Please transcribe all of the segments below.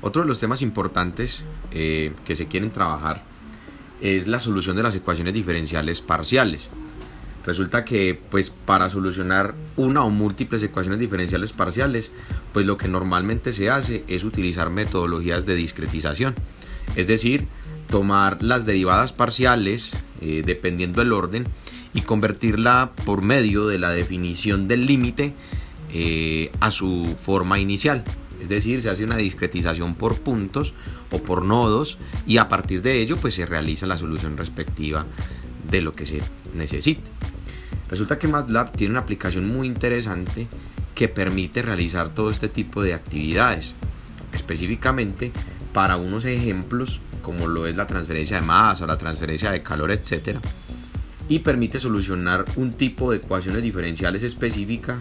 Otro de los temas importantes que se quieren trabajar es la solución de las ecuaciones diferenciales parciales. Resulta que pues para solucionar una o múltiples ecuaciones diferenciales parciales, pues lo que normalmente se hace es utilizar metodologías de discretización, es decir, tomar las derivadas parciales dependiendo del orden y convertirla por medio de la definición del límite a su forma inicial. Es decir, se hace una discretización por puntos o por nodos y a partir de ello pues se realiza la solución respectiva de lo que se necesite. Resulta que MATLAB tiene una aplicación muy interesante que permite realizar todo este tipo de actividades, específicamente para unos ejemplos como lo es la transferencia de masa, la transferencia de calor, etc. Y permite solucionar un tipo de ecuaciones diferenciales específicas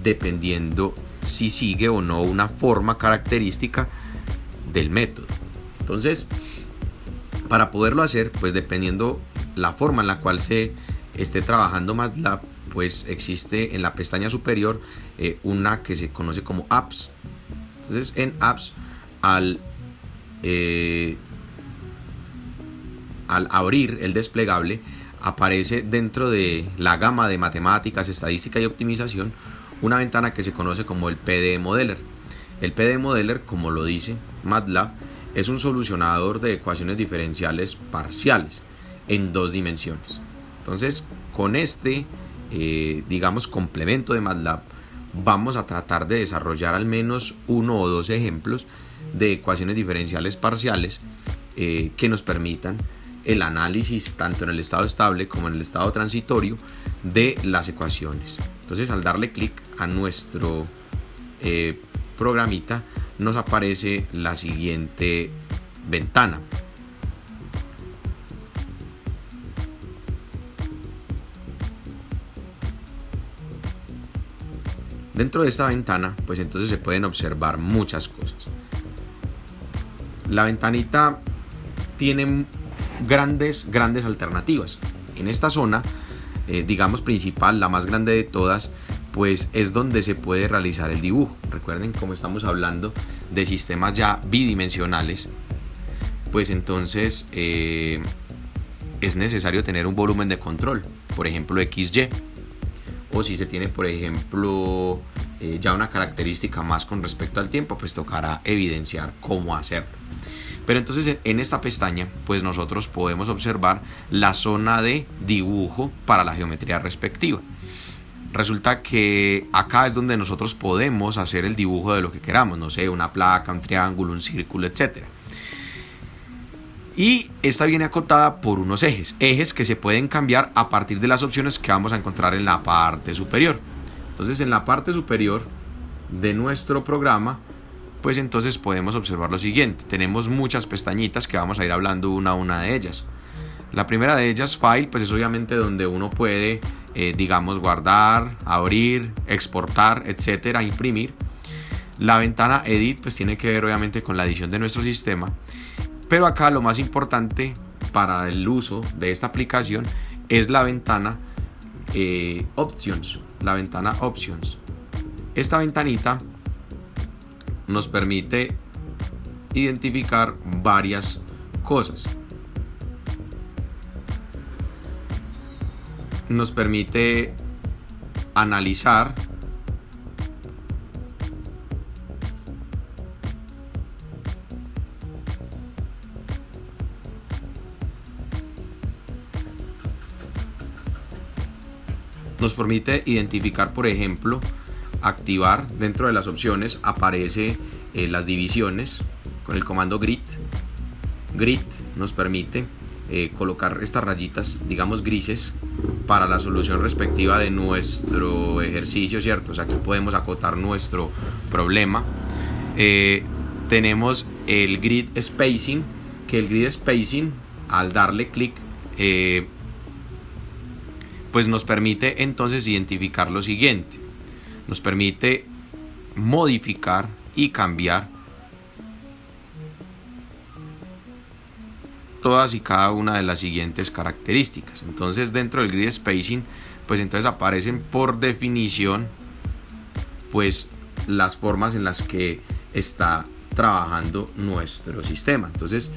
dependiendo si sigue o no una forma característica del método. Entonces, para poderlo hacer, pues dependiendo la forma en la cual se esté trabajando MATLAB, pues existe en la pestaña superior una que se conoce como apps. Entonces en apps, al abrir el desplegable, aparece dentro de la gama de matemáticas, estadística y optimización una ventana que se conoce como el PDE Modeler. El PDE Modeler, como lo dice MATLAB, es un solucionador de ecuaciones diferenciales parciales en dos dimensiones. Entonces, con este, digamos, complemento de MATLAB, vamos a tratar de desarrollar al menos uno o dos ejemplos de ecuaciones diferenciales parciales que nos permitan el análisis tanto en el estado estable como en el estado transitorio de las ecuaciones. Entonces, al darle clic a nuestro programita, nos aparece la siguiente ventana. Dentro de esta ventana, pues entonces se pueden observar muchas cosas. La ventanita tiene grandes alternativas. En esta zona, digamos principal, la más grande de todas, pues es donde se puede realizar el dibujo. Recuerden, como estamos hablando de sistemas ya bidimensionales, pues entonces es necesario tener un volumen de control, por ejemplo XY, o si se tiene, por ejemplo, ya una característica más con respecto al tiempo, pues tocará evidenciar cómo hacerlo. Pero entonces en esta pestaña, pues nosotros podemos observar la zona de dibujo para la geometría respectiva. Resulta que acá es donde nosotros podemos hacer el dibujo de lo que queramos, no sé, una placa, un triángulo, un círculo, etc. Y esta viene acotada por unos ejes que se pueden cambiar a partir de las opciones que vamos a encontrar en la parte superior. Entonces, en la parte superior de nuestro programa, pues entonces podemos observar lo siguiente. Tenemos muchas pestañitas que vamos a ir hablando una a una de ellas. La primera de ellas, File, pues es obviamente donde uno puede, digamos, guardar, abrir, exportar, etcétera, imprimir. La ventana Edit, pues tiene que ver obviamente con la edición de nuestro sistema. Pero acá lo más importante para el uso de esta aplicación es la ventana Options. La ventana Options. Esta ventanita nos permite identificar varias cosas. Nos permite analizar identificar, por ejemplo, activar dentro de las opciones, aparece las divisiones con el comando grid. Grid nos permite colocar estas rayitas, digamos grises, para la solución respectiva de nuestro ejercicio, ¿cierto? O sea, aquí podemos acotar nuestro problema. Tenemos el grid spacing, que el grid spacing, al darle clic, pues nos permite entonces identificar lo siguiente. Nos permite modificar y cambiar todas y cada una de las siguientes características. Entonces, dentro del grid spacing, pues entonces aparecen por definición pues las formas en las que está trabajando nuestro sistema. Entonces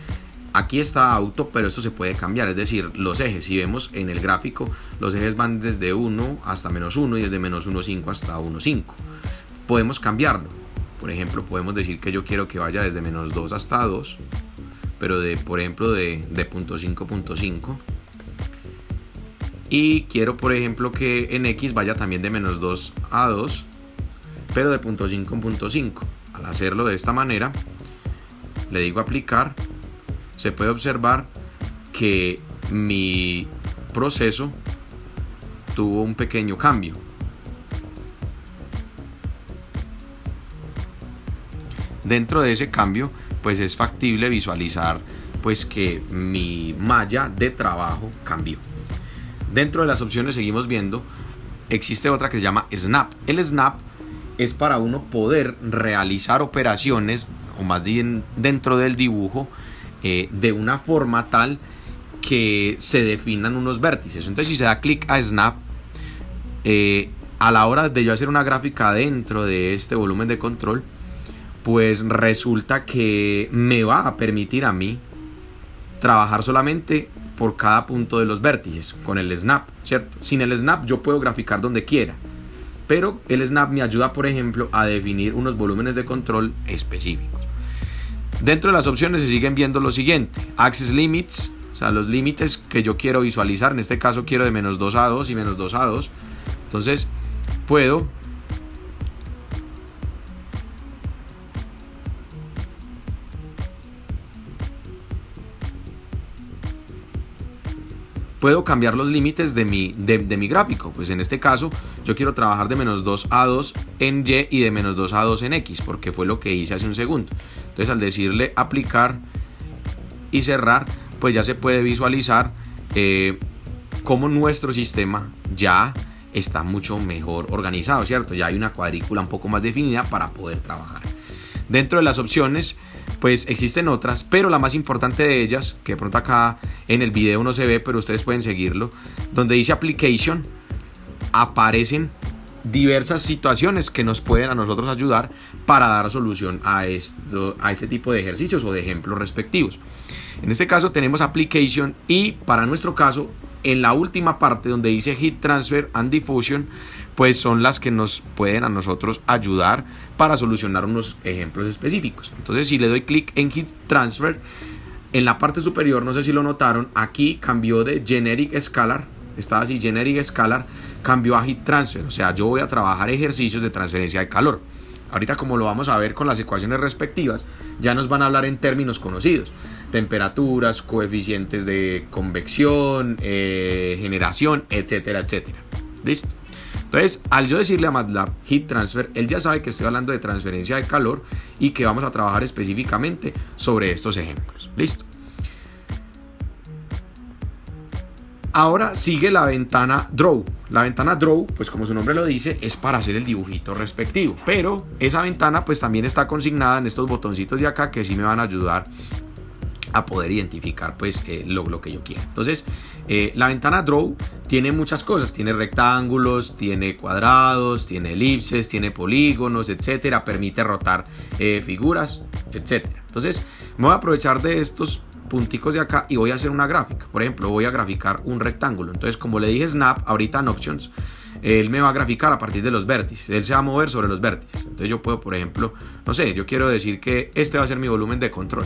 aquí está auto, pero esto se puede cambiar, es decir, los ejes, si vemos en el gráfico, los ejes van desde 1 hasta -1 y desde -1,5 hasta 1,5. Podemos cambiarlo. Por ejemplo, podemos decir que yo quiero que vaya desde -2 hasta 2, pero por ejemplo de 0.5 a 0.5. Y quiero, por ejemplo, que en X vaya también de -2 a 2, pero de 0.5 a 0.5. Al hacerlo de esta manera, le digo aplicar, se puede observar que mi proceso tuvo un pequeño cambio. Dentro de ese cambio, pues es factible visualizar pues que mi malla de trabajo cambió. Dentro de las opciones seguimos viendo, existe otra que se llama Snap. El Snap es para uno poder realizar operaciones, o más bien dentro del dibujo, de una forma tal que se definan unos vértices. Entonces, si se da clic a Snap, a la hora de yo hacer una gráfica dentro de este volumen de control, pues resulta que me va a permitir a mí trabajar solamente por cada punto de los vértices con el Snap, ¿cierto? Sin el Snap yo puedo graficar donde quiera, pero el Snap me ayuda, por ejemplo, a definir unos volúmenes de control específicos. Dentro de las opciones se siguen viendo lo siguiente: Access Limits, o sea, los límites que yo quiero visualizar. En este caso quiero de -2 a 2 y -2 a 2. Entonces puedo cambiar los límites de mi gráfico. Pues en este caso yo quiero trabajar de -2 a 2 en Y y de -2 a 2 en X, porque fue lo que hice hace un segundo. Entonces, al decirle aplicar y cerrar, pues ya se puede visualizar cómo nuestro sistema ya está mucho mejor organizado, ¿cierto? Ya hay una cuadrícula un poco más definida para poder trabajar. Dentro de las opciones, pues existen otras, pero la más importante de ellas, que de pronto acá en el video no se ve, pero ustedes pueden seguirlo, donde dice Application, aparecen diversas situaciones que nos pueden a nosotros ayudar para dar solución a este tipo de ejercicios o de ejemplos respectivos. En este caso tenemos Application, y para nuestro caso, en la última parte donde dice Heat Transfer and Diffusion, pues son las que nos pueden a nosotros ayudar para solucionar unos ejemplos específicos. Entonces, si le doy clic en Heat Transfer, en la parte superior, no sé si lo notaron, aquí cambió de Generic Scalar, estaba así Generic Scalar, cambió a Heat Transfer. O sea, yo voy a trabajar ejercicios de transferencia de calor. Ahorita, como lo vamos a ver con las ecuaciones respectivas, ya nos van a hablar en términos conocidos: temperaturas, coeficientes de convección, generación, etcétera, etcétera. ¿Listo? Entonces, al yo decirle a MATLAB Heat Transfer, él ya sabe que estoy hablando de transferencia de calor y que vamos a trabajar específicamente sobre estos ejemplos. ¿Listo? Ahora sigue la ventana Draw. La ventana Draw, pues como su nombre lo dice, es para hacer el dibujito respectivo. Pero esa ventana pues también está consignada en estos botoncitos de acá, que sí me van a ayudar a poder identificar pues lo que yo quiero. Entonces, la ventana Draw tiene muchas cosas: tiene rectángulos, tiene cuadrados, tiene elipses, tiene polígonos, etcétera. Permite rotar figuras, etcétera. Entonces, me voy a aprovechar de estos punticos de acá y voy a hacer una gráfica. Por ejemplo, voy a graficar un rectángulo. Entonces, como le dije Snap ahorita en Options, él me va a graficar a partir de los vértices. Él se va a mover sobre los vértices. Entonces yo puedo, por ejemplo, no sé, yo quiero decir que este va a ser mi volumen de control.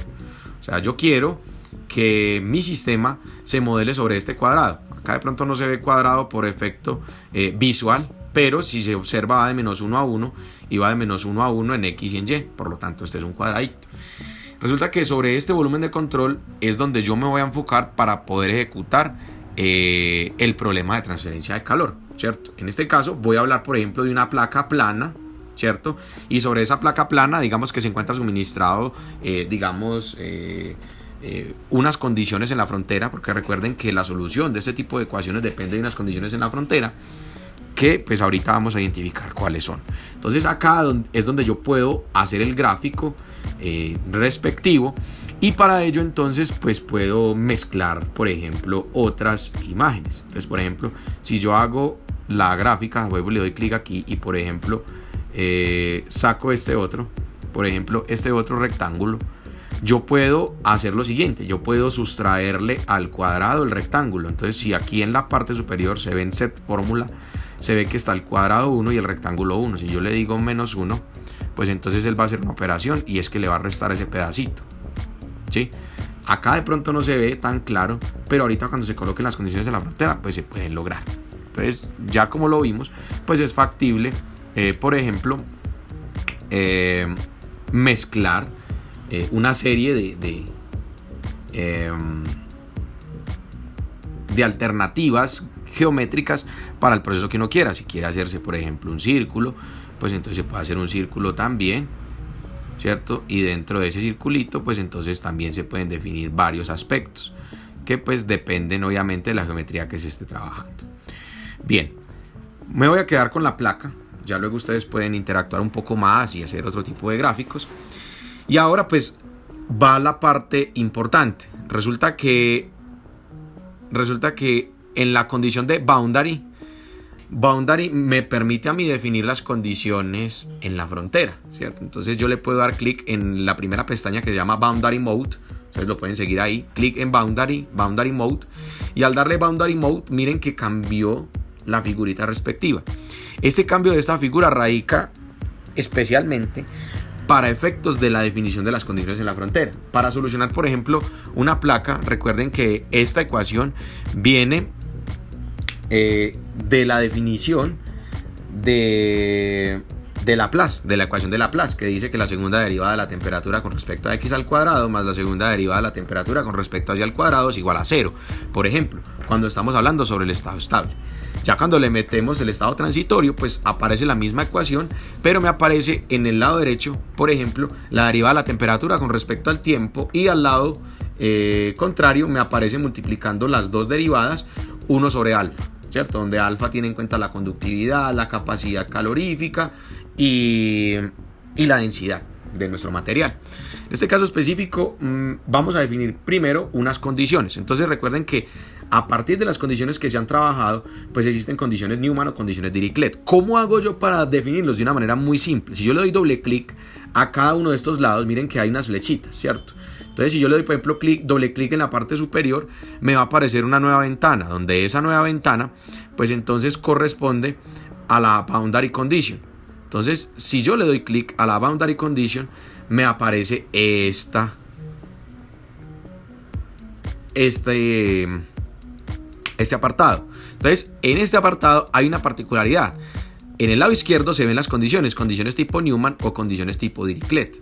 O sea, yo quiero que mi sistema se modele sobre este cuadrado. Acá de pronto no se ve cuadrado por efecto visual, pero si se observa va de -1 a 1 y va de -1 a 1 en X y en Y. Por lo tanto, este es un cuadradito. Resulta que sobre este volumen de control es donde yo me voy a enfocar para poder ejecutar el problema de transferencia de calor, ¿cierto? En este caso voy a hablar, por ejemplo, de una placa plana, ¿cierto? Y sobre esa placa plana, digamos que se encuentra suministrado, unas condiciones en la frontera, porque recuerden que la solución de este tipo de ecuaciones depende de unas condiciones en la frontera, que pues ahorita vamos a identificar cuáles son. Entonces acá es donde yo puedo hacer el gráfico respectivo, y para ello entonces pues puedo mezclar, por ejemplo, otras imágenes. Entonces, por ejemplo, si yo hago la gráfica, vuelvo, le doy clic aquí y por ejemplo saco este otro, por ejemplo, este otro rectángulo, yo puedo hacer lo siguiente, yo puedo sustraerle al cuadrado el rectángulo. Entonces, si aquí en la parte superior se ve en set fórmula, se ve que está el cuadrado 1 y el rectángulo 1. Si yo le digo menos 1, pues entonces él va a hacer una operación y es que le va a restar ese pedacito, ¿sí? Acá de pronto no se ve tan claro, pero ahorita cuando se coloquen las condiciones de la frontera, pues se pueden lograr. Entonces, ya como lo vimos, pues es factible, por ejemplo, mezclar una serie de alternativas geométricas para el proceso que uno quiera. Si quiere hacerse, por ejemplo, un círculo, pues entonces se puede hacer un círculo también, ¿cierto? Y dentro de ese circulito, pues entonces también se pueden definir varios aspectos que pues dependen obviamente de la geometría que se esté trabajando. Bien, me voy a quedar con la placa. Ya luego ustedes pueden interactuar un poco más y hacer otro tipo de gráficos. Y ahora pues va la parte importante. Resulta que en la condición de boundary me permite a mí definir las condiciones en la frontera, ¿cierto? Entonces yo le puedo dar clic en la primera pestaña que se llama Boundary Mode. Ustedes lo pueden seguir ahí. Clic en Boundary Mode. Y al darle Boundary Mode, miren que cambió la figurita respectiva. Este cambio de esta figura radica especialmente para efectos de la definición de las condiciones en la frontera. Para solucionar, por ejemplo, una placa, recuerden que esta ecuación viene de la definición de Laplace, de la ecuación de Laplace, que dice que la segunda derivada de la temperatura con respecto a x al cuadrado más la segunda derivada de la temperatura con respecto a y al cuadrado es igual a 0. Por ejemplo, cuando estamos hablando sobre el estado estable. Ya cuando le metemos el estado transitorio, pues aparece la misma ecuación, pero me aparece en el lado derecho, por ejemplo, la derivada de la temperatura con respecto al tiempo, y al lado contrario me aparece multiplicando las dos derivadas, 1 sobre alfa, ¿cierto? Donde alfa tiene en cuenta la conductividad, la capacidad calorífica y la densidad de nuestro material. En este caso específico vamos a definir primero unas condiciones. Entonces recuerden que a partir de las condiciones que se han trabajado, pues existen condiciones Newman o condiciones Dirichlet. ¿Cómo hago yo para definirlos? De una manera muy simple. Si yo le doy doble clic a cada uno de estos lados, miren que hay unas flechitas, ¿cierto? Entonces si yo le doy, por ejemplo, doble clic en la parte superior, me va a aparecer una nueva ventana, donde esa nueva ventana, pues entonces corresponde a la boundary condition. Entonces, si yo le doy clic a la boundary condition, me aparece este apartado. Entonces, en este apartado hay una particularidad. En el lado izquierdo se ven las condiciones tipo Newman o condiciones tipo Dirichlet.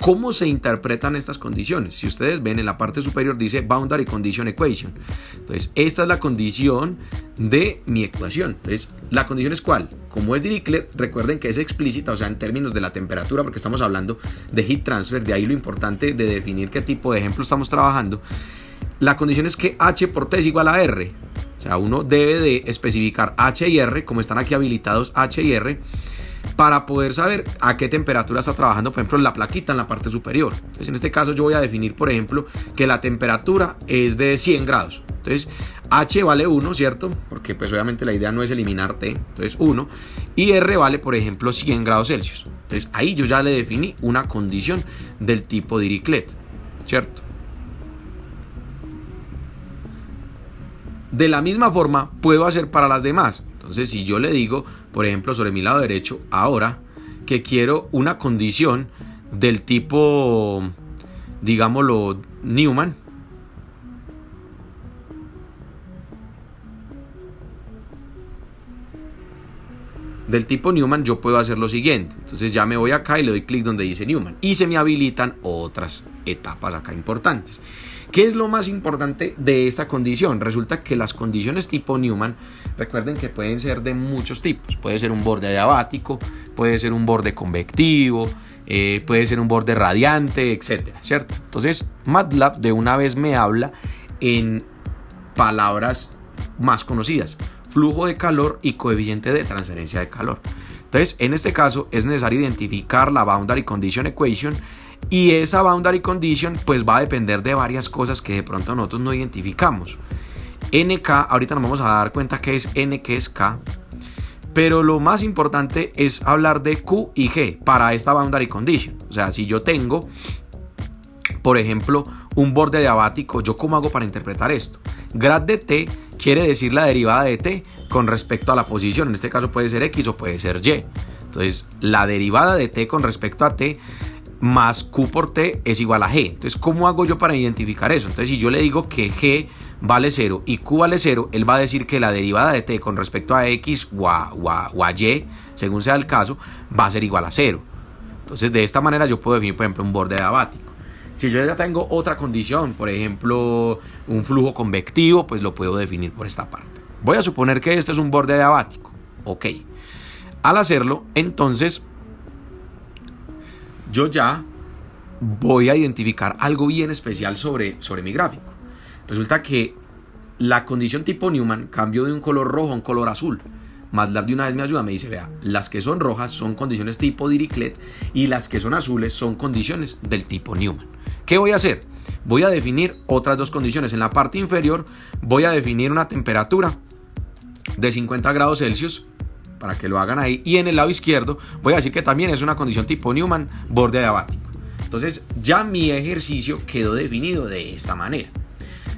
¿Cómo se interpretan estas condiciones? Si ustedes ven, en la parte superior dice Boundary Condition Equation. Entonces, esta es la condición de mi ecuación. Entonces, ¿la condición es cuál? Como es Dirichlet, recuerden que es explícita, o sea, en términos de la temperatura, porque estamos hablando de heat transfer, de ahí lo importante de definir qué tipo de ejemplo estamos trabajando. La condición es que H por T es igual a R. O sea, uno debe de especificar H y R, como están aquí habilitados H y R, para poder saber a qué temperatura está trabajando, por ejemplo, la plaquita en la parte superior. Entonces, en este caso yo voy a definir, por ejemplo, que la temperatura es de 100 grados. Entonces, H vale 1, ¿cierto? Porque pues obviamente la idea no es eliminar T, entonces 1. Y R vale, por ejemplo, 100 grados Celsius. Entonces, ahí yo ya le definí una condición del tipo Dirichlet, ¿cierto? De la misma forma puedo hacer para las demás. Entonces, si yo le digo, por ejemplo, sobre mi lado derecho, ahora que quiero una condición del tipo, digámoslo, Newman, yo puedo hacer lo siguiente. Entonces ya me voy acá y le doy clic donde dice Newman y se me habilitan otras etapas acá importantes. ¿Qué es lo más importante de esta condición? Resulta que las condiciones tipo Newman, recuerden que pueden ser de muchos tipos. Puede ser un borde adiabático, puede ser un borde convectivo, puede ser un borde radiante, etcétera, ¿cierto? Entonces MATLAB de una vez me habla en palabras más conocidas: flujo de calor y coeficiente de transferencia de calor. Entonces, en este caso es necesario identificar la Boundary Condition Equation, y esa Boundary Condition pues va a depender de varias cosas que de pronto nosotros no identificamos. NK, ahorita nos vamos a dar cuenta que es N, que es K, Pero lo más importante es hablar de Q y G para esta boundary condition. O sea, si yo tengo, por ejemplo, un borde diabático, ¿yo cómo hago para interpretar esto? Grad de t quiere decir la derivada de t con respecto a la posición. En este caso puede ser x o puede ser y. Entonces, la derivada de t con respecto a t más q por t es igual a g. Entonces, ¿cómo hago yo para identificar eso? Entonces, si yo le digo que g vale 0 y q vale 0, él va a decir que la derivada de t con respecto a x o a y, según sea el caso, va a ser igual a 0. Entonces, de esta manera yo puedo definir, por ejemplo, un borde diabático. Si yo ya tengo otra condición, por ejemplo, un flujo convectivo, pues lo puedo definir por esta parte. Voy a suponer que este es un borde diabático. Ok. Al hacerlo, entonces, yo ya voy a identificar algo bien especial sobre mi gráfico. Resulta que la condición tipo Newman cambió de un color rojo a un color azul. MATLAB de una vez me ayuda, me dice, vea, las que son rojas son condiciones tipo Dirichlet y las que son azules son condiciones del tipo Newman. ¿Qué voy a hacer? Voy a definir otras dos condiciones. En la parte inferior voy a definir una temperatura de 50 grados Celsius, para que lo hagan ahí, y en el lado izquierdo voy a decir que también es una condición tipo Newman, borde diabático. Entonces ya mi ejercicio quedó definido de esta manera.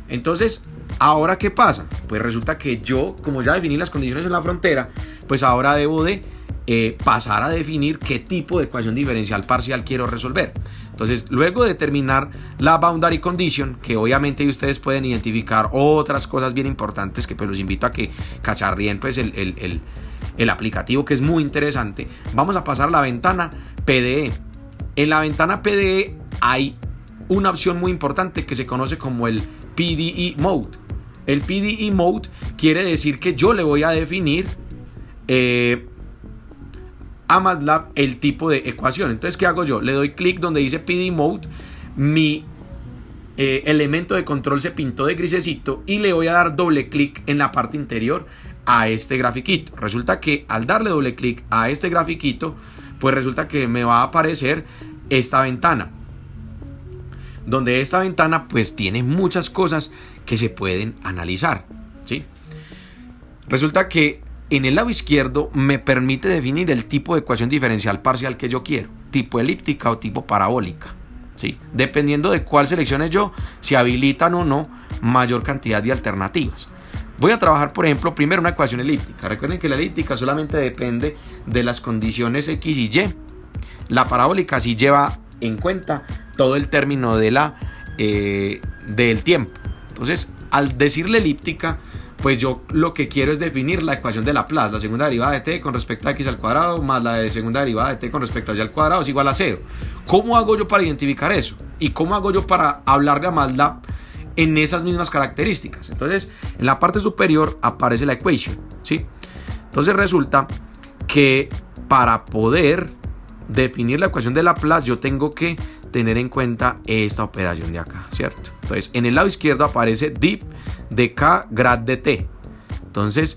Entonces, ¿ahora qué pasa? Pues resulta que yo, como ya definí las condiciones en la frontera, pues ahora debo de pasar a definir qué tipo de ecuación diferencial parcial quiero resolver. Entonces, luego de terminar la boundary condition, que obviamente ustedes pueden identificar otras cosas bien importantes que pues los invito a que cacharríen pues el aplicativo, que es muy interesante, vamos a pasar a la ventana PDE. En la ventana PDE hay una opción muy importante que se conoce como el PDE Mode. El PDE Mode quiere decir que yo le voy a definir a MATLAB el tipo de ecuación. Entonces, ¿qué hago yo? Le doy clic donde dice PDE Mode, mi elemento de control se pintó de grisecito y le voy a dar doble clic en la parte interior a este grafiquito. Resulta que al darle doble clic a este grafiquito, pues resulta que me va a aparecer esta ventana, donde esta ventana pues tiene muchas cosas que se pueden analizar, ¿sí? Resulta que en el lado izquierdo me permite definir el tipo de ecuación diferencial parcial que yo quiero, tipo elíptica o tipo parabólica, ¿sí? Dependiendo de cuál seleccione yo, se habilitan o no mayor cantidad de alternativas. Voy a trabajar, por ejemplo, primero una ecuación elíptica. Recuerden que la elíptica solamente depende de las condiciones X y Y. La parabólica sí lleva en cuenta todo el término de del tiempo. Entonces, al decirle elíptica, pues yo lo que quiero es definir la ecuación de Laplace, la segunda derivada de t con respecto a x al cuadrado más la de segunda derivada de t con respecto a y al cuadrado es igual a 0. ¿Cómo hago yo para identificar eso? ¿Y cómo hago yo para hablarle a MATLAB en esas mismas características? Entonces, en la parte superior aparece la equation, ¿sí? Entonces resulta que para poder definir la ecuación de Laplace yo tengo que tener en cuenta esta operación de acá, ¿cierto? Entonces, en el lado izquierdo aparece dip de k grad de t. Entonces,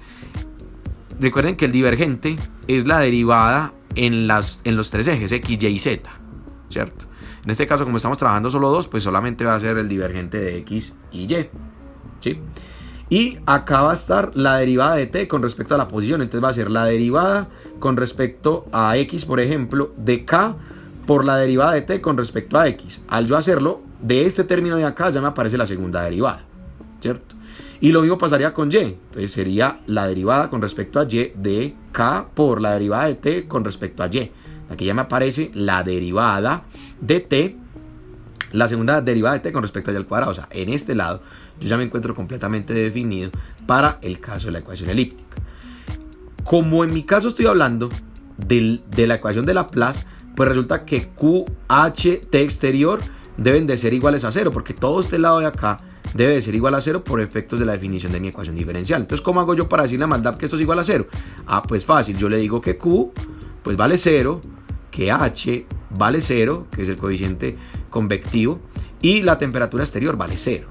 recuerden que el divergente es la derivada en los tres ejes, x, y, z, ¿cierto? En este caso, como estamos trabajando solo dos, pues solamente va a ser el divergente de x y y, ¿sí? Y acá va a estar la derivada de t con respecto a la posición. Entonces va a ser la derivada con respecto a x, por ejemplo, de k por la derivada de t con respecto a x. Al yo hacerlo, de este término de acá ya me aparece la segunda derivada, ¿cierto? Y lo mismo pasaría con y. Entonces sería la derivada con respecto a y de k por la derivada de t con respecto a y. Aquí ya me aparece la derivada de t, la segunda derivada de t con respecto a y al cuadrado. O sea, en este lado yo ya me encuentro completamente definido para el caso de la ecuación elíptica. Como en mi caso estoy hablando de la ecuación de Laplace, pues resulta que Q, H, T exterior deben de ser iguales a 0, porque todo este lado de acá debe de ser igual a 0 por efectos de la definición de mi ecuación diferencial. Entonces, ¿cómo hago yo para decirle a MATLAB que esto es igual a 0? Ah, pues fácil, yo le digo que Q pues vale 0, que H vale 0, que es el coeficiente convectivo, y la temperatura exterior vale 0.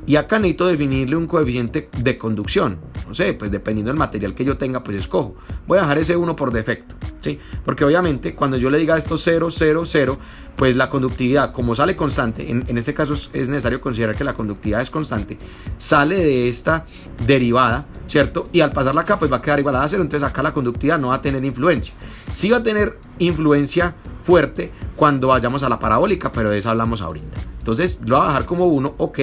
Y acá necesito definirle un coeficiente de conducción. No sé, pues dependiendo del material que yo tenga, pues escojo. Voy a dejar ese 1 por defecto, ¿sí? Porque obviamente cuando yo le diga esto 0, 0, 0, pues la conductividad, como sale constante, en este caso es necesario considerar que la conductividad es constante, sale de esta derivada, ¿cierto? Y al pasarla acá, pues va a quedar igualada a 0, entonces acá la conductividad no va a tener influencia. Sí va a tener influencia fuerte cuando vayamos a la parabólica, pero de eso hablamos ahorita. Entonces lo voy a dejar como 1, ok,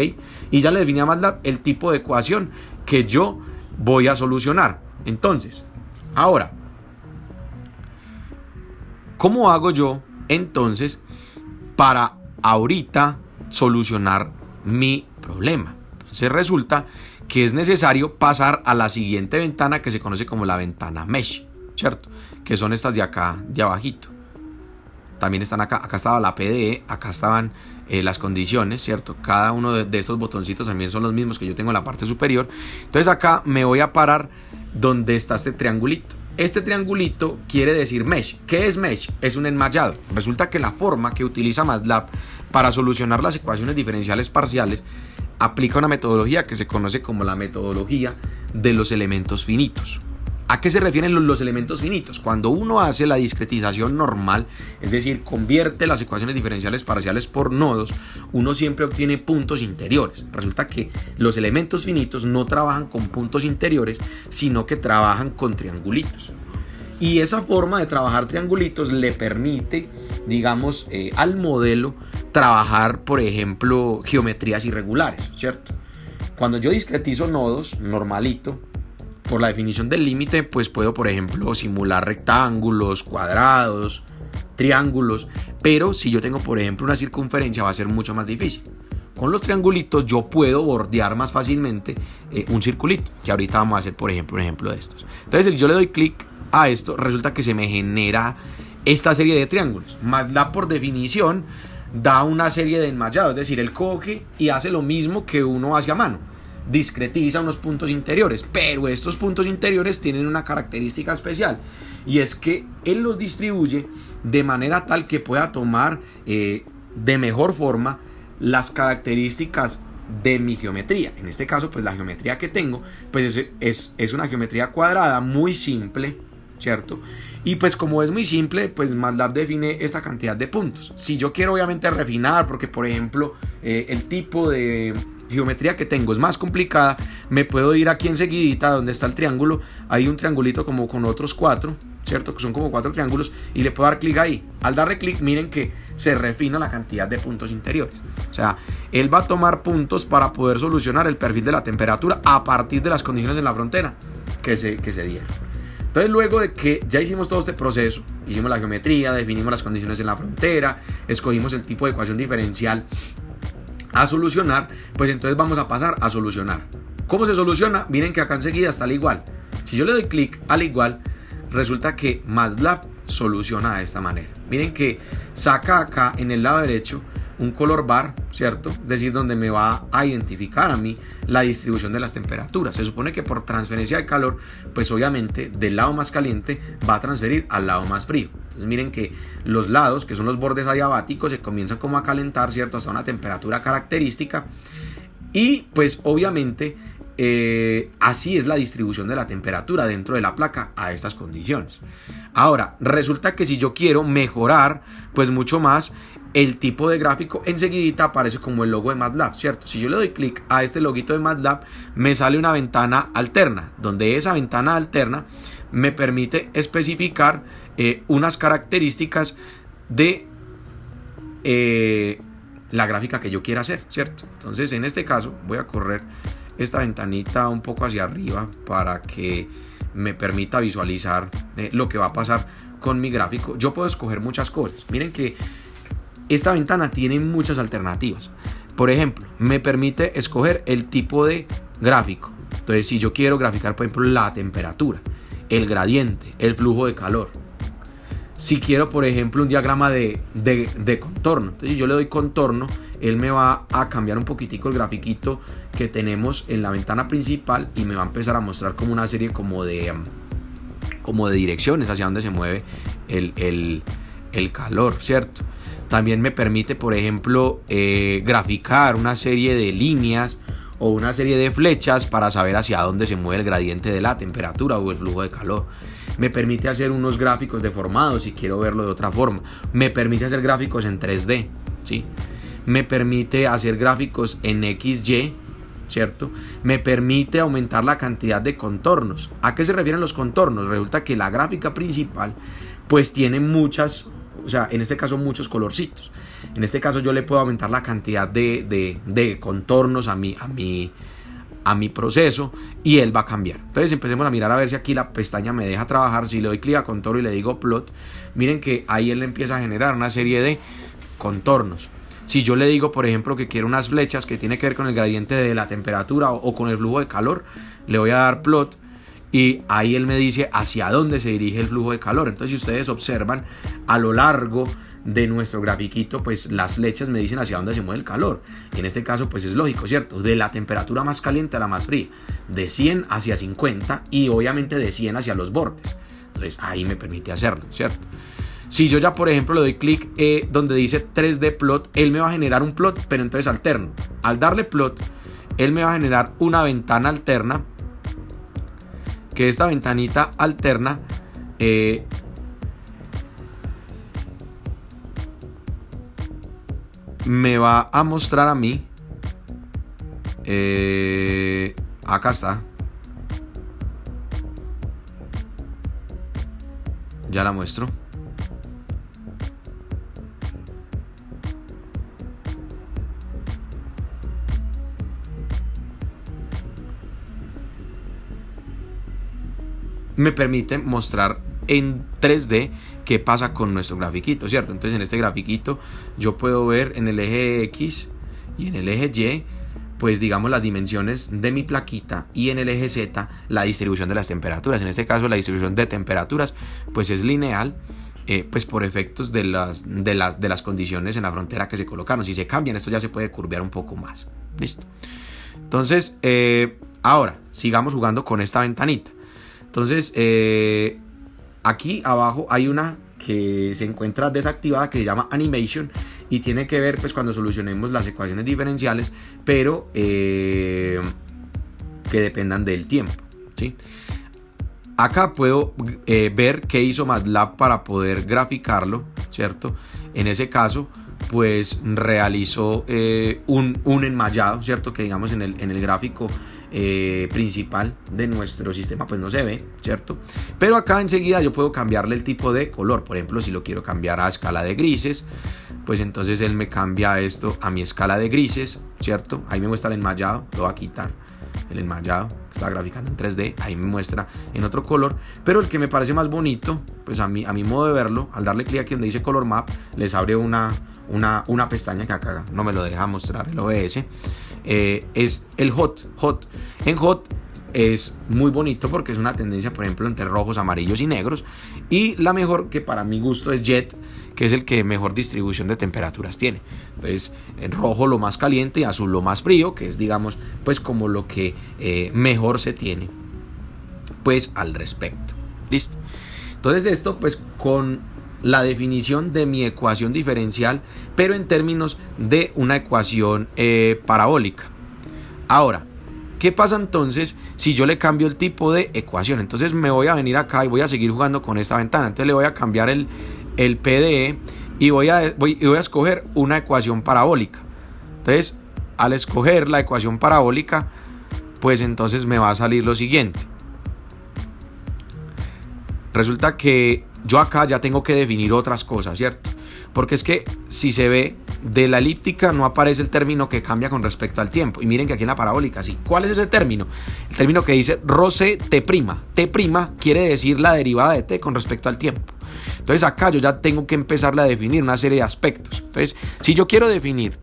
y ya le definí a MATLAB el tipo de ecuación que yo voy a solucionar. Entonces, ahora, ¿cómo hago yo entonces para ahorita solucionar mi problema? Entonces resulta que es necesario pasar a la siguiente ventana que se conoce como la ventana Mesh, ¿cierto? Que son estas de acá, de abajito. También están acá, acá estaba la PDE, acá estaban las condiciones, ¿cierto? Cada uno de estos botoncitos también son los mismos que yo tengo en la parte superior. Entonces acá me voy a parar donde está este triangulito. Este triangulito quiere decir mesh. ¿Qué es mesh? Es un enmallado. Resulta que la forma que utiliza MATLAB para solucionar las ecuaciones diferenciales parciales aplica una metodología que se conoce como la metodología de los elementos finitos. ¿A qué se refieren los elementos finitos? Cuando uno hace la discretización normal, es decir, convierte las ecuaciones diferenciales parciales por nodos, uno siempre obtiene puntos interiores. Resulta que los elementos finitos no trabajan con puntos interiores, sino que trabajan con triangulitos. Y esa forma de trabajar triangulitos le permite, digamos, al modelo trabajar, por ejemplo, geometrías irregulares, ¿cierto? Cuando yo discretizo nodos, normalito, por la definición del límite, pues puedo, por ejemplo, simular rectángulos, cuadrados, triángulos, pero si yo tengo, por ejemplo, una circunferencia va a ser mucho más difícil. Con los triangulitos yo puedo bordear más fácilmente un circulito, que ahorita vamos a hacer, por ejemplo, un ejemplo de estos. Entonces, si yo le doy clic a esto, resulta que se me genera esta serie de triángulos. MATLAB, por definición, da una serie de enmallados, es decir, él coge y hace lo mismo que uno hace a mano. Discretiza unos puntos interiores, pero estos puntos interiores tienen una característica especial, y es que él los distribuye de manera tal que pueda tomar de mejor forma las características de mi geometría. En este caso, pues la geometría que tengo pues es una geometría cuadrada muy simple, ¿cierto? Y pues como es muy simple, pues MATLAB define esta cantidad de puntos. Si yo quiero obviamente refinar, porque por ejemplo el tipo de geometría que tengo es más complicada, me puedo ir aquí enseguidita donde está el triángulo. Hay un triangulito como con otros 4, ¿cierto? Que son como 4 triángulos, y le puedo dar clic ahí. Al darle clic, miren que se refina la cantidad de puntos interiores. O sea, él va a tomar puntos para poder solucionar el perfil de la temperatura a partir de las condiciones de la frontera que se dieron. Entonces, luego de que ya hicimos todo este proceso, hicimos la geometría, definimos las condiciones en la frontera, escogimos el tipo de ecuación diferencial a solucionar, pues entonces vamos a pasar a solucionar. ¿Cómo se soluciona? Miren que acá enseguida está el igual. Si yo le doy clic al igual, resulta que MATLAB soluciona de esta manera. Miren que saca acá en el lado derecho un color bar, ¿cierto? Es decir, donde me va a identificar a mí la distribución de las temperaturas. Se supone que por transferencia de calor, pues obviamente del lado más caliente va a transferir al lado más frío. Entonces miren que los lados, que son los bordes adiabáticos, se comienzan como a calentar, ¿cierto? Hasta una temperatura característica. Y pues obviamente así es la distribución de la temperatura dentro de la placa a estas condiciones. Ahora, resulta que si yo quiero mejorar pues mucho más el tipo de gráfico, enseguidita aparece como el logo de MATLAB, ¿cierto? Si yo le doy clic a este loguito de MATLAB, me sale una ventana alterna, donde esa ventana alterna me permite especificar unas características de la gráfica que yo quiera hacer, ¿cierto? Entonces, en este caso, voy a correr esta ventanita un poco hacia arriba para que me permita visualizar lo que va a pasar con mi gráfico. Yo puedo escoger muchas cosas. Miren que esta ventana tiene muchas alternativas. Por ejemplo, me permite escoger el tipo de gráfico. Entonces, si yo quiero graficar, por ejemplo, la temperatura, el gradiente, el flujo de calor. Si quiero, por ejemplo, un diagrama de contorno, entonces si yo le doy contorno, él me va a cambiar un poquitico el grafiquito que tenemos en la ventana principal y me va a empezar a mostrar como una serie como de direcciones hacia donde se mueve el calor, ¿cierto? También me permite, por ejemplo, graficar una serie de líneas o una serie de flechas para saber hacia dónde se mueve el gradiente de la temperatura o el flujo de calor. me permite hacer unos gráficos deformados si quiero verlo de otra forma, me permite hacer gráficos en 3D, ¿sí? Me permite hacer gráficos en XY, ¿cierto? Me permite aumentar la cantidad de contornos. ¿A qué se refieren los contornos? Resulta que la gráfica principal pues tiene muchas, o sea, en este caso muchos colorcitos. En este caso yo le puedo aumentar la cantidad de contornos a mi proceso y él va a cambiar. Entonces empecemos a mirar a ver si aquí la pestaña me deja trabajar. Si le doy clic a contorno y le digo plot, miren que ahí él empieza a generar una serie de contornos. Si yo le digo, por ejemplo, que quiero unas flechas que tiene que ver con el gradiente de la temperatura o con el flujo de calor, le voy a dar plot y ahí él me dice hacia dónde se dirige el flujo de calor. Entonces, si ustedes observan a lo largo de nuestro grafiquito, pues las flechas me dicen hacia dónde se mueve el calor. Y en este caso, pues es lógico, ¿cierto? De la temperatura más caliente a la más fría, de 100 hacia 50 y obviamente de 100 hacia los bordes. Entonces, ahí me permite hacerlo, ¿cierto? Si yo ya, por ejemplo, le doy clic donde dice 3D plot, él me va a generar un plot, pero entonces alterno. Al darle plot, él me va a generar una ventana alterna, que esta ventanita alterna me va a mostrar a mí, acá está, ya la muestro. Me permite mostrar en 3D qué pasa con nuestro grafiquito, ¿cierto? Entonces en este grafiquito yo puedo ver en el eje X y en el eje Y, pues digamos las dimensiones de mi plaquita, y en el eje Z la distribución de las temperaturas. En este caso la distribución de temperaturas pues es lineal, pues por efectos de las condiciones en la frontera que se colocaron. Si se cambian, esto ya se puede curvear un poco más. Listo. Entonces ahora sigamos jugando con esta ventanita. Entonces, aquí abajo hay una que se encuentra desactivada que se llama Animation y tiene que ver pues cuando solucionemos las ecuaciones diferenciales, pero que dependan del tiempo, ¿sí? Acá puedo ver qué hizo MATLAB para poder graficarlo, ¿cierto? En ese caso, pues realizó un enmayado, ¿cierto? Que digamos en el gráfico principal de nuestro sistema pues no se ve, ¿cierto? Pero acá enseguida yo puedo cambiarle el tipo de color. Por ejemplo, si lo quiero cambiar a escala de grises, pues entonces él me cambia esto a mi escala de grises, ¿cierto? Ahí me muestra el enmayado, lo voy a quitar, el enmayado que está graficando en 3D, ahí me muestra en otro color. Pero el que me parece más bonito, pues a mi modo de verlo, al darle clic aquí donde dice Color Map, les abre una pestaña que acá no me lo deja mostrar el OBS. Es el hot. En hot es muy bonito porque es una tendencia, por ejemplo, entre rojos, amarillos y negros. Y la mejor, que para mi gusto, es jet, que es el que mejor distribución de temperaturas tiene. Entonces, en rojo lo más caliente y azul lo más frío, que es, digamos, pues como lo que mejor se tiene pues al respecto. Listo. Entonces esto pues con la definición de mi ecuación diferencial, pero en términos de una ecuación parabólica. Ahora, ¿qué pasa entonces si yo le cambio el tipo de ecuación? Entonces me voy a venir acá y voy a seguir jugando con esta ventana. Entonces le voy a cambiar el PDE y voy a escoger una ecuación parabólica. Entonces, al escoger la ecuación parabólica, pues entonces me va a salir lo siguiente. Resulta que yo acá ya tengo que definir otras cosas, ¿cierto? Porque es que si se ve, de la elíptica no aparece el término que cambia con respecto al tiempo. Y miren que aquí en la parabólica sí. ¿Cuál es ese término? El término que dice ρc t'. T' quiere decir la derivada de t con respecto al tiempo. Entonces acá yo ya tengo que empezarle a definir una serie de aspectos. Entonces, si yo quiero definir,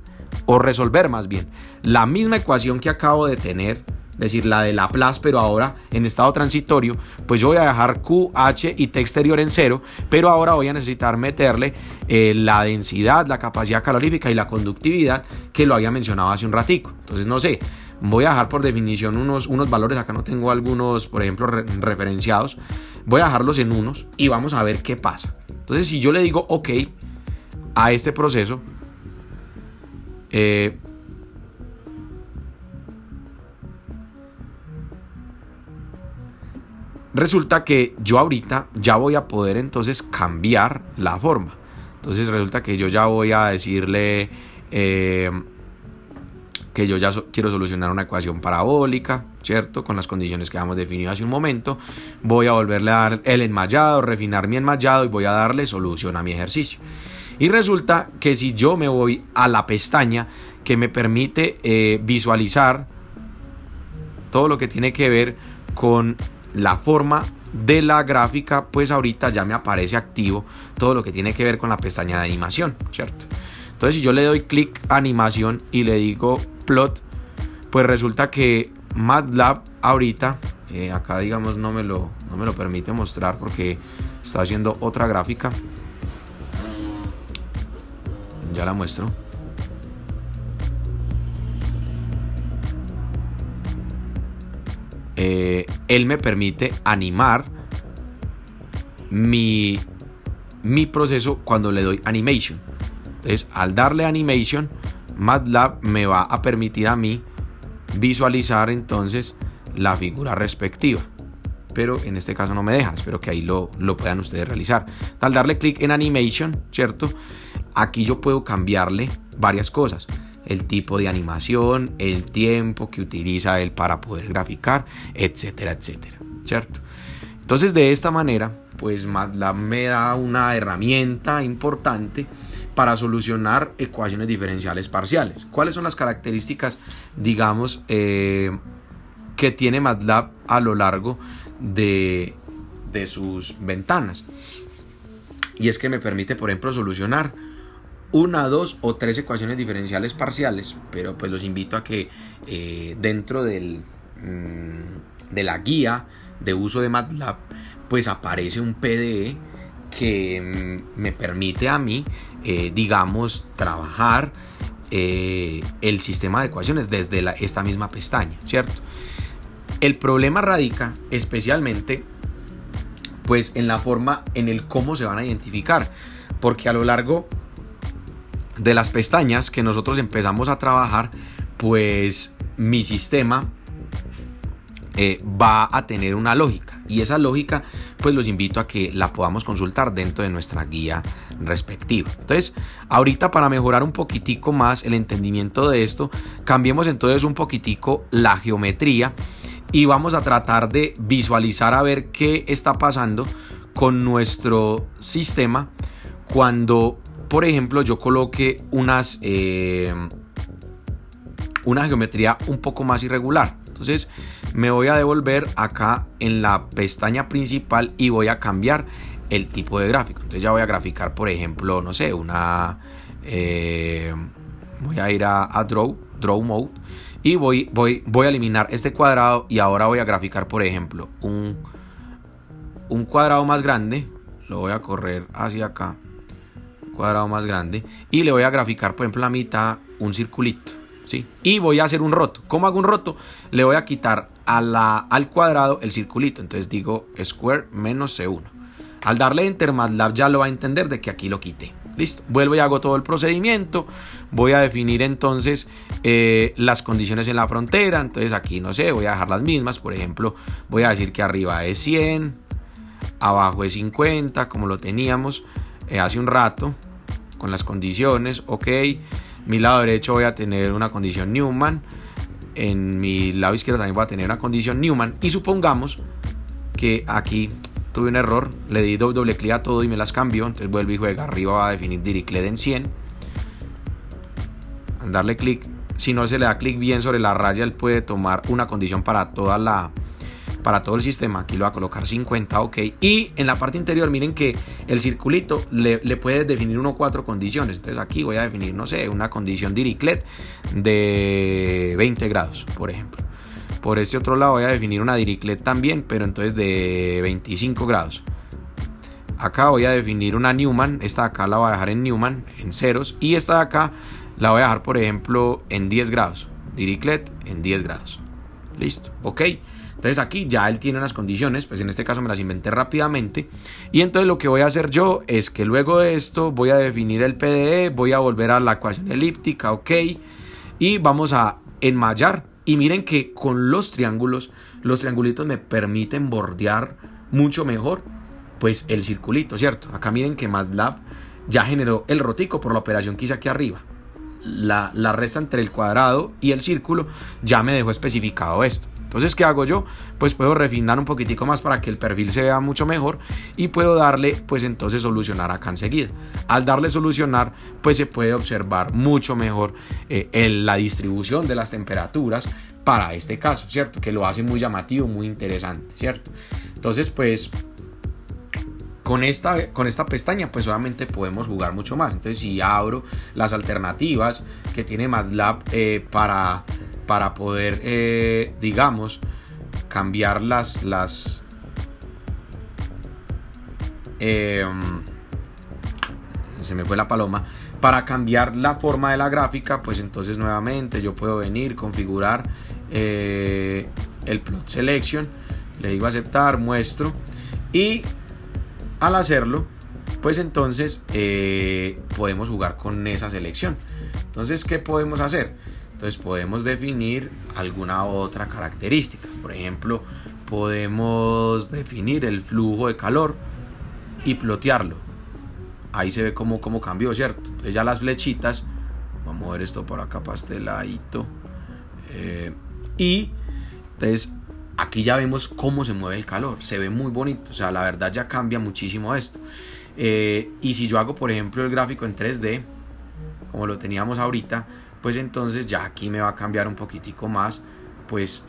o resolver más bien, la misma ecuación que acabo de tener, es decir, la de Laplace, pero ahora en estado transitorio, pues yo voy a dejar Q, H y T exterior en 0, pero ahora voy a necesitar meterle la densidad, la capacidad calorífica y la conductividad, que lo había mencionado hace un ratico. Entonces, no sé, voy a dejar por definición unos valores, acá no tengo algunos, por ejemplo, referenciados, voy a dejarlos en unos y vamos a ver qué pasa. Entonces, si yo le digo OK a este proceso, resulta que yo ahorita ya voy a poder entonces cambiar la forma. Entonces resulta que yo ya voy a decirle que yo ya quiero solucionar una ecuación parabólica, ¿cierto? Con las condiciones que habíamos definido hace un momento. Voy a volverle a dar el enmayado, refinar mi enmayado y voy a darle solución a mi ejercicio. Y resulta que si yo me voy a la pestaña que me permite visualizar todo lo que tiene que ver con la forma de la gráfica, pues ahorita ya me aparece activo todo lo que tiene que ver con la pestaña de animación, ¿cierto? Entonces si yo le doy clic a animación y le digo plot, pues resulta que MATLAB ahorita, acá digamos no me lo permite mostrar porque está haciendo otra gráfica. Ya la muestro. Él me permite animar mi proceso cuando le doy animation. Entonces, al darle animation, MATLAB me va a permitir a mí visualizar entonces la figura respectiva. Pero en este caso no me deja. Espero que ahí lo puedan ustedes realizar. Al darle clic en animation, ¿cierto? Aquí yo puedo cambiarle varias cosas. El tipo de animación, el tiempo que utiliza él para poder graficar, etcétera, etcétera, ¿cierto? Entonces de esta manera, pues MATLAB me da una herramienta importante para solucionar ecuaciones diferenciales parciales. ¿Cuáles son las características, digamos, que tiene MATLAB a lo largo de sus ventanas? Y es que me permite, por ejemplo, solucionar 1, 2 o 3 ecuaciones diferenciales parciales, pero pues los invito a que dentro de la guía de uso de MATLAB pues aparece un PDE que me permite a mí digamos trabajar el sistema de ecuaciones desde esta misma pestaña, ¿cierto? El problema radica especialmente pues en la forma, en el cómo se van a identificar, porque a lo largo de las pestañas que nosotros empezamos a trabajar, pues mi sistema va a tener una lógica, y esa lógica pues los invito a que la podamos consultar dentro de nuestra guía respectiva. Entonces ahorita, para mejorar un poquitico más el entendimiento de esto, cambiemos entonces un poquitico la geometría y vamos a tratar de visualizar a ver qué está pasando con nuestro sistema cuando, por ejemplo, yo coloque una geometría un poco más irregular. Entonces me voy a devolver acá en la pestaña principal y voy a cambiar el tipo de gráfico. Entonces ya voy a graficar, por ejemplo, no sé, voy a ir a Draw Mode, y voy a eliminar este cuadrado, y ahora voy a graficar, por ejemplo, un cuadrado más grande. Lo voy a correr hacia acá, cuadrado más grande, y le voy a graficar, por ejemplo, la mitad, un circulito, ¿sí? Y voy a hacer un roto. ¿Cómo hago un roto? Le voy a quitar al cuadrado el circulito. Entonces digo square menos C1. Al darle enter, MATLAB ya lo va a entender de que aquí lo quité. Listo. Vuelvo y hago todo el procedimiento. Voy a definir entonces las condiciones en la frontera. Entonces aquí, no sé, voy a dejar las mismas. Por ejemplo, voy a decir que arriba es 100, abajo es 50, como lo teníamos hace un rato, con las condiciones. Ok, mi lado derecho voy a tener una condición Newman, en mi lado izquierdo también voy a tener una condición Newman, y supongamos que aquí tuve un error, le di doble clic a todo y me las cambió. Entonces vuelvo y juega, arriba va a definir Dirichlet en 100, al darle clic, si no se le da clic bien sobre la raya, él puede tomar una condición para todo el sistema. Aquí lo va a colocar 50, ok. Y en la parte interior, miren que el circulito le puede definir 1 o 4 condiciones. Entonces aquí voy a definir, no sé, una condición Dirichlet de 20 grados, por ejemplo. Por este otro lado voy a definir una Dirichlet también, pero entonces de 25 grados. Acá voy a definir una Newman. Esta de acá la voy a dejar en Newman, en ceros. Y esta de acá la voy a dejar, por ejemplo, en 10 grados. Dirichlet en 10 grados. Listo, ok. Entonces aquí ya él tiene unas condiciones, pues en este caso me las inventé rápidamente. Y entonces lo que voy a hacer yo es que luego de esto voy a definir el PDE, voy a volver a la ecuación elíptica, ok. Y vamos a enmayar Y miren que con los triangulitos me permiten bordear mucho mejor pues el circulito, ¿cierto? Acá miren que MATLAB ya generó el rotico por la operación que hice aquí arriba. La resta entre el cuadrado y el círculo ya me dejó especificado esto. Entonces, ¿qué hago yo? Pues puedo refinar un poquitico más para que el perfil se vea mucho mejor y puedo darle, pues entonces solucionar acá enseguida. Al darle solucionar, pues se puede observar mucho mejor la distribución de las temperaturas para este caso, ¿cierto? Que lo hace muy llamativo, muy interesante, ¿cierto? Entonces, pues con esta pestaña pues obviamente podemos jugar mucho más. Entonces, si abro las alternativas que tiene MATLAB para poder digamos cambiar se me fue la paloma, para cambiar la forma de la gráfica, pues entonces nuevamente yo puedo venir, configurar el plot selection, le digo aceptar, muestro, y al hacerlo pues entonces podemos jugar con esa selección. Entonces, ¿qué podemos hacer? Entonces podemos definir alguna otra característica. Por ejemplo, podemos definir el flujo de calor y plotearlo. Ahí se ve cómo cambió, ¿cierto? Entonces ya las flechitas, vamos a mover esto por acá pasteladito, y entonces aquí ya vemos cómo se mueve el calor. Se ve muy bonito, o sea, la verdad ya cambia muchísimo esto. Y si yo hago, por ejemplo, el gráfico en 3D, como lo teníamos ahorita, pues entonces ya aquí me va a cambiar un poquitico más pues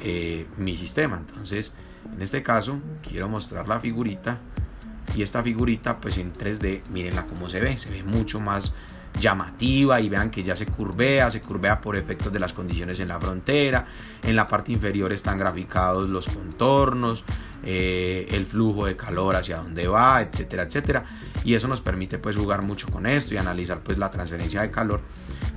mi sistema. Entonces, en este caso quiero mostrar la figurita, y esta figurita pues en 3D, mírenla cómo se ve mucho más llamativa, y vean que ya se curvea por efectos de las condiciones en la frontera. En la parte inferior están graficados los contornos, el flujo de calor hacia dónde va, etcétera, etcétera, y eso nos permite pues jugar mucho con esto y analizar pues la transferencia de calor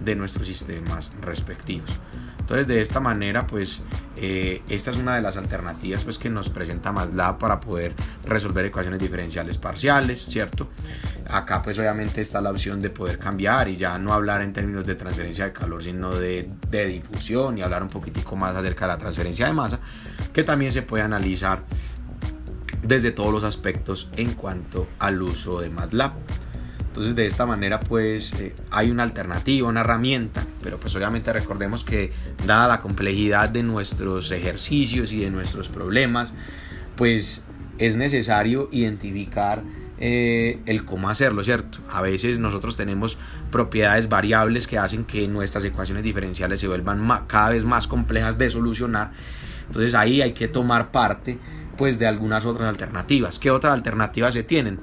de nuestros sistemas respectivos. Entonces, de esta manera pues esta es una de las alternativas pues que nos presenta MATLAB para poder resolver ecuaciones diferenciales parciales, ¿cierto? Acá pues obviamente está la opción de poder cambiar y ya no hablar en términos de transferencia de calor, sino de difusión, y hablar un poquitico más acerca de la transferencia de masa, que también se puede analizar desde todos los aspectos en cuanto al uso de MATLAB. Entonces, de esta manera pues hay una alternativa, una herramienta, pero pues obviamente recordemos que dada la complejidad de nuestros ejercicios y de nuestros problemas, pues es necesario identificar el cómo hacerlo, ¿cierto? A veces nosotros tenemos propiedades variables que hacen que nuestras ecuaciones diferenciales se vuelvan cada vez más complejas de solucionar. Entonces ahí hay que tomar parte pues de algunas otras alternativas. ¿Qué otras alternativas se tienen?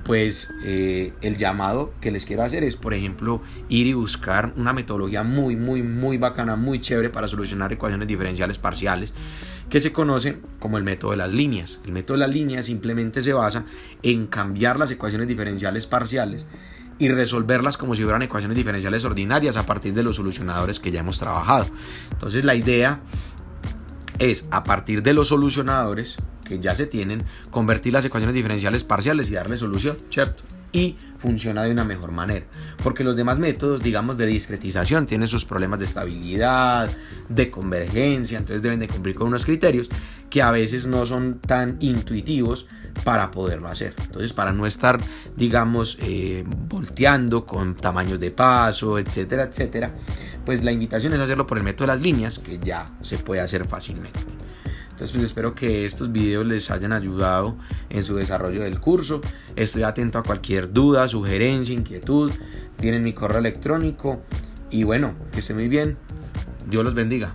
Pues el llamado que les quiero hacer es, por ejemplo, ir y buscar una metodología muy bacana, muy chévere para solucionar ecuaciones diferenciales parciales, que se conoce como el método de las líneas. El método de las líneas simplemente se basa en cambiar las ecuaciones diferenciales parciales y resolverlas como si fueran ecuaciones diferenciales ordinarias a partir de los solucionadores que ya hemos trabajado. Entonces, la idea es, a partir de los solucionadores que ya se tienen, convertir las ecuaciones diferenciales parciales y darle solución, ¿cierto? Y funciona de una mejor manera, porque los demás métodos, digamos, de discretización tienen sus problemas de estabilidad, de convergencia, entonces deben de cumplir con unos criterios que a veces no son tan intuitivos para poderlo hacer. Entonces, para no estar, digamos, volteando con tamaños de paso, etcétera, etcétera, pues la invitación es hacerlo por el método de las líneas, que ya se puede hacer fácilmente. Entonces, pues espero que estos videos les hayan ayudado en su desarrollo del curso. Estoy atento a cualquier duda, sugerencia, inquietud. Tienen mi correo electrónico. Y bueno, que estén muy bien. Dios los bendiga.